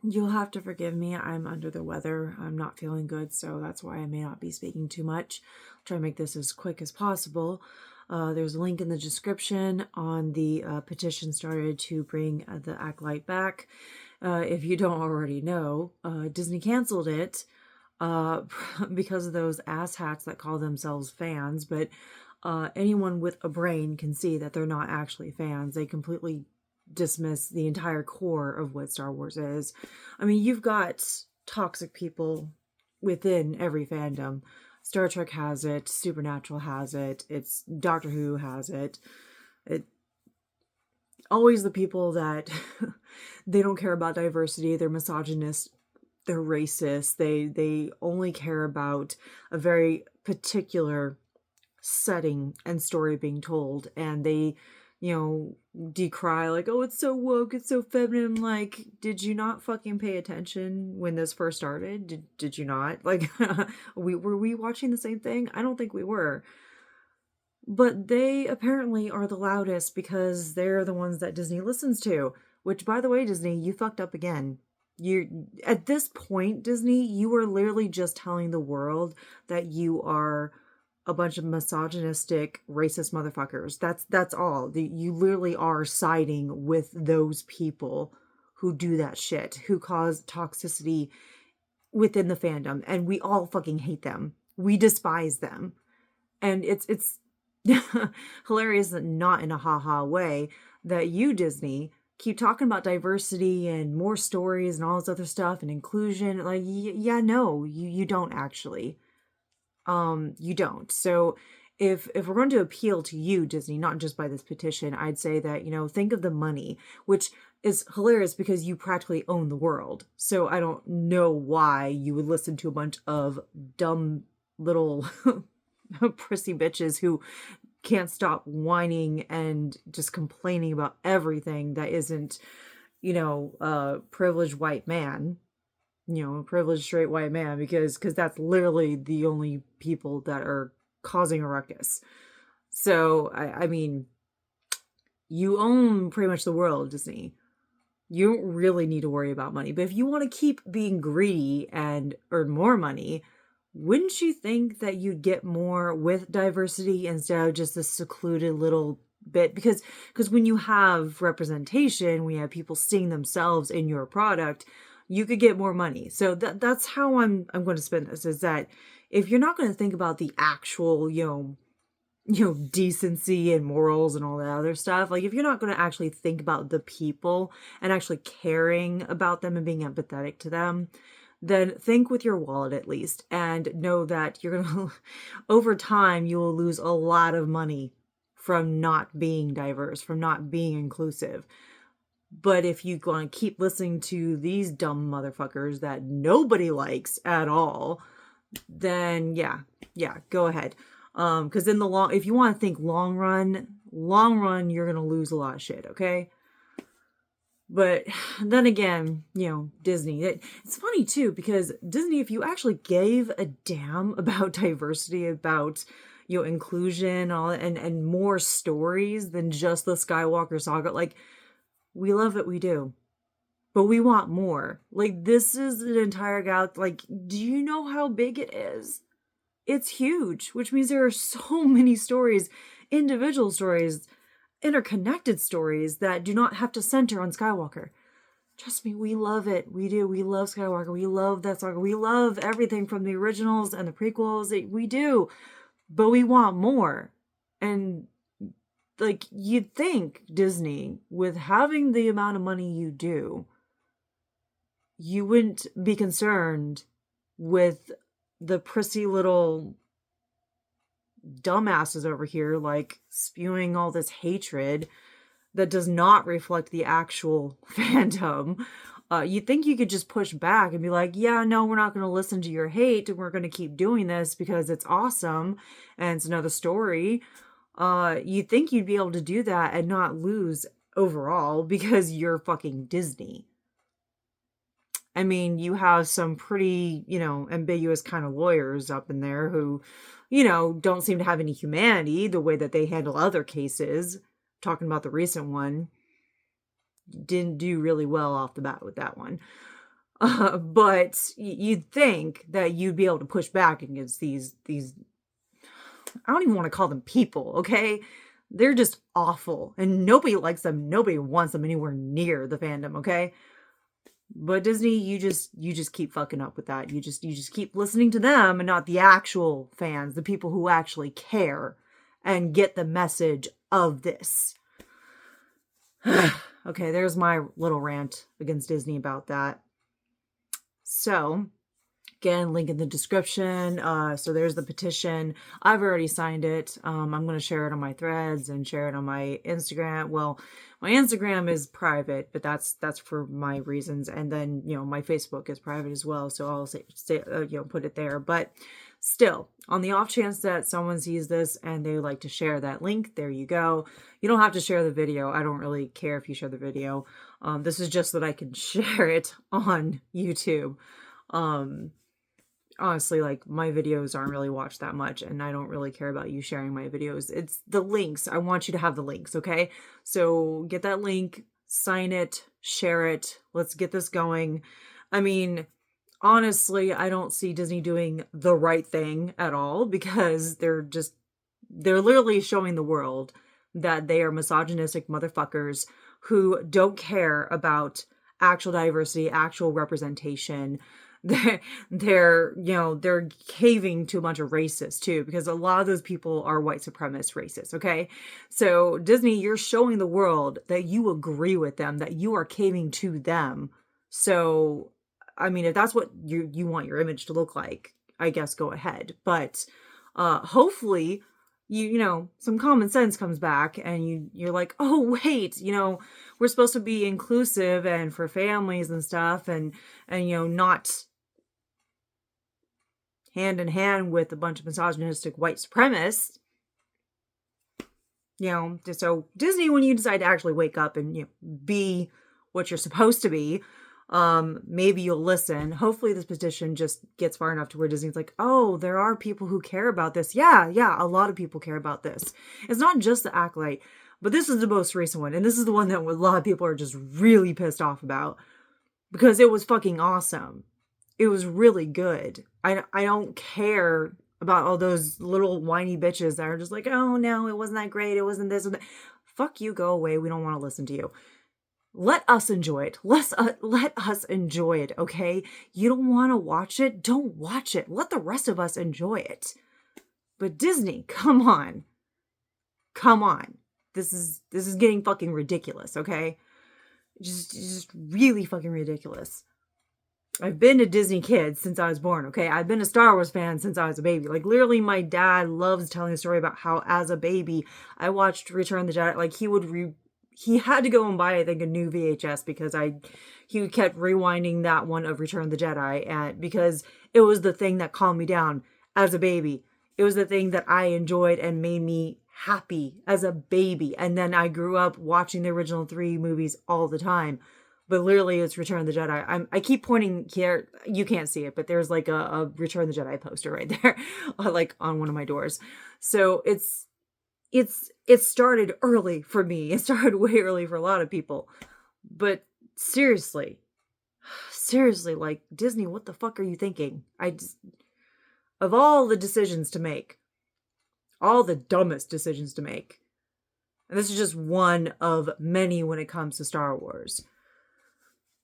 You'll have to forgive me. I'm under the weather. I'm not feeling good, so that's why I may not be speaking too much. I'll try to make this as quick as possible. There's a link in the description on the petition started to bring the Acolyte back. If you don't already know, Disney canceled it because of those asshats that call themselves fans, but anyone with a brain can see that they're not actually fans. They completely dismiss the entire core of what Star Wars is. I mean, you've got toxic people within every fandom. Star Trek has it, Supernatural has it, it's Doctor Who has it. It always the people that they don't care about diversity, they're misogynist, they're racist, they only care about a very particular setting and story being told, and they, you know, decry like, oh, it's so woke, it's so feminine. Like, did you not fucking pay attention when this first started? Did you not? Like, were we watching the same thing? I don't think we were. But they apparently are the loudest because they're the ones that Disney listens to. Which, by the way, Disney, you fucked up again. You, at this point, Disney, you are literally just telling the world that you are a bunch of misogynistic, racist motherfuckers. That's all. You literally are siding with those people who do that shit, who cause toxicity within the fandom, and we all fucking hate them. We despise them. And it's hilarious, not in a ha-ha way, that you, Disney, keep talking about diversity and more stories and all this other stuff and inclusion. Like, yeah, no, you don't actually. You don't. So if we're going to appeal to you, Disney, not just by this petition, I'd say that, you know, think of the money, which is hilarious because you practically own the world. So I don't know why you would listen to a bunch of dumb little prissy bitches who can't stop whining and just complaining about everything that isn't, you know, a privileged white man. You know, a privileged straight white man, because that's literally the only people that are causing a ruckus. So I mean, you own pretty much the world, Disney. You don't really need to worry about money. But if you want to keep being greedy and earn more money, wouldn't you think that you'd get more with diversity instead of just a secluded little bit? Because when you have representation, when you have people seeing themselves in your product, you could get more money. So that's how I'm going to spin this, is that if you're not going to think about the actual, you know, decency and morals and all that other stuff, like if you're not going to actually think about the people and actually caring about them and being empathetic to them, then think with your wallet at least, and know that you're going to, over time, you will lose a lot of money from not being diverse, from not being inclusive. But if you want to keep listening to these dumb motherfuckers that nobody likes at all, then yeah, go ahead. Because in the long, if you want to think long run, you're gonna lose a lot of shit. Okay. But then again, you know, Disney. It's funny too, because Disney, if you actually gave a damn about diversity, about, you know, inclusion, all and more stories than just the Skywalker saga, like, we love what we do, but we want more. Like, this is an entire galaxy. Like, do you know how big it is? It's huge, which means there are so many stories, individual stories, interconnected stories that do not have to center on Skywalker. Trust me, we love it. We do. We love Skywalker. We love that saga. We love everything from the originals and the prequels. We do. But we want more. And like, you'd think, Disney, with having the amount of money you do, you wouldn't be concerned with the prissy little dumbasses over here, like, spewing all this hatred that does not reflect the actual fandom. You'd think you could just push back and be like, yeah, no, we're not going to listen to your hate, and we're going to keep doing this because it's awesome and it's another story. You'd think you'd be able to do that and not lose overall because you're fucking Disney. I mean, you have some pretty, you know, ambiguous kind of lawyers up in there who, you know, don't seem to have any humanity the way that they handle other cases. Talking about the recent one, didn't do really well off the bat with that one. But you'd think that you'd be able to push back against these, I don't even want to call them people, okay? They're just awful, and nobody likes them. Nobody wants them anywhere near the fandom, okay? But Disney, you just keep fucking up with that. You just keep listening to them and not the actual fans, the people who actually care and get the message of this. Okay, there's my little rant against Disney about that. So, again, link in the description. So there's the petition. I've already signed it. I'm going to share it on my threads and share it on my Instagram. Well, my Instagram is private, but that's for my reasons. And then, my Facebook is private as well. So I'll say put it there. But still, on the off chance that someone sees this and they like to share that link, there you go. You don't have to share the video. I don't really care if you share the video. This is just that I can share it on YouTube. Honestly, like, my videos aren't really watched that much, and I don't really care about you sharing my videos. It's the links. I want you to have the links, okay? So get that link, sign it, share it. Let's get this going. I mean, honestly, I don't see Disney doing the right thing at all, because they're literally showing the world that they are misogynistic motherfuckers who don't care about actual diversity, actual representation. They're caving to a bunch of racists too, because a lot of those people are white supremacist racists, okay? So Disney, you're showing the world that you agree with them, that you are caving to them. So, I mean, if that's what you want your image to look like, I guess go ahead. But hopefully some common sense comes back and you're like, oh wait, we're supposed to be inclusive and for families and stuff, and not hand in hand with a bunch of misogynistic white supremacists. So Disney, when you decide to actually wake up and be what you're supposed to be, maybe you'll listen. Hopefully this petition just gets far enough to where Disney's like, oh, there are people who care about this. Yeah, a lot of people care about this. It's not just the Acolyte, but this is the most recent one. And this is the one that a lot of people are just really pissed off about, because it was fucking awesome. It was really good. I don't care about all those little whiny bitches that are just like, oh no, it wasn't that great. It wasn't this or that. Fuck you, go away. We don't want to listen to you. Let us enjoy it. Let us enjoy it, okay? You don't want to watch it? Don't watch it. Let the rest of us enjoy it. But Disney, come on. Come on. This is getting fucking ridiculous, okay? Just really fucking ridiculous. I've been a Disney kid since I was born, okay? I've been a Star Wars fan since I was a baby. Like, literally, my dad loves telling a story about how, as a baby, I watched Return of the Jedi. Like, he had to go and buy, I think, a new VHS because he kept rewinding that one of Return of the Jedi, and because it was the thing that calmed me down as a baby. It was the thing that I enjoyed and made me happy as a baby. And then I grew up watching the original 3 movies all the time. But literally, it's Return of the Jedi. I keep pointing here. You can't see it, but there's like a Return of the Jedi poster right there, like on one of my doors. So it started early for me. It started way early for a lot of people. But seriously, like, Disney, what the fuck are you thinking? Of all the decisions to make, all the dumbest decisions to make, and this is just one of many when it comes to Star Wars.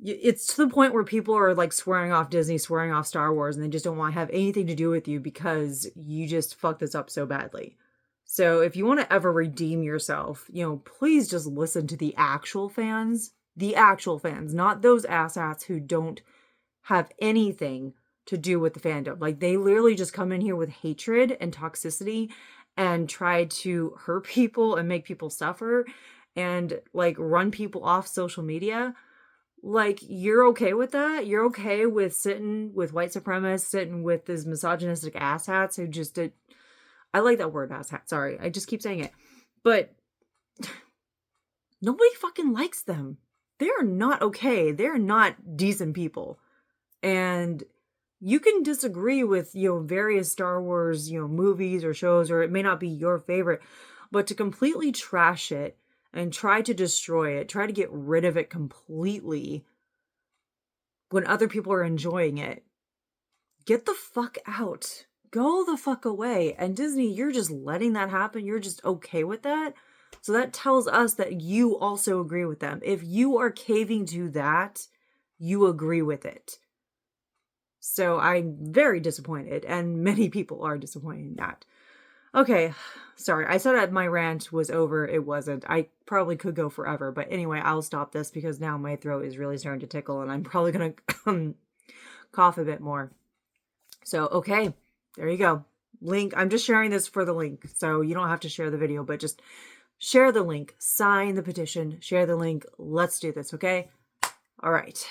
It's to the point where people are like swearing off Disney, swearing off Star Wars, and they just don't want to have anything to do with you because you just fucked this up so badly. So if you want to ever redeem yourself, please just listen to the actual fans. The actual fans, not those aSshats who don't have anything to do with the fandom. Like, they literally just come in here with hatred and toxicity and try to hurt people and make people suffer and, like, run people off social media. Like, you're okay with that? You're okay with sitting with white supremacists, sitting with these misogynistic aSshats who just did... I like that word, asshat. Sorry, I just keep saying it. But nobody fucking likes them. They're not okay. They're not decent people. And you can disagree with, various Star Wars, movies or shows, or it may not be your favorite, but to completely trash it and try to destroy it, try to get rid of it completely, when other people are enjoying it. Get the fuck out. Go the fuck away. And Disney, you're just letting that happen. You're just okay with that. So that tells us that you also agree with them. If you are caving to that, you agree with it. So I'm very disappointed, and many people are disappointed in that. Okay, sorry. I said that my rant was over. It wasn't. I probably could go forever, but anyway, I'll stop this because now my throat is really starting to tickle, and I'm probably going to cough a bit more. So, okay, there you go. Link. I'm just sharing this for the link, so you don't have to share the video, but just share the link, sign the petition, share the link. Let's do this, okay? All right.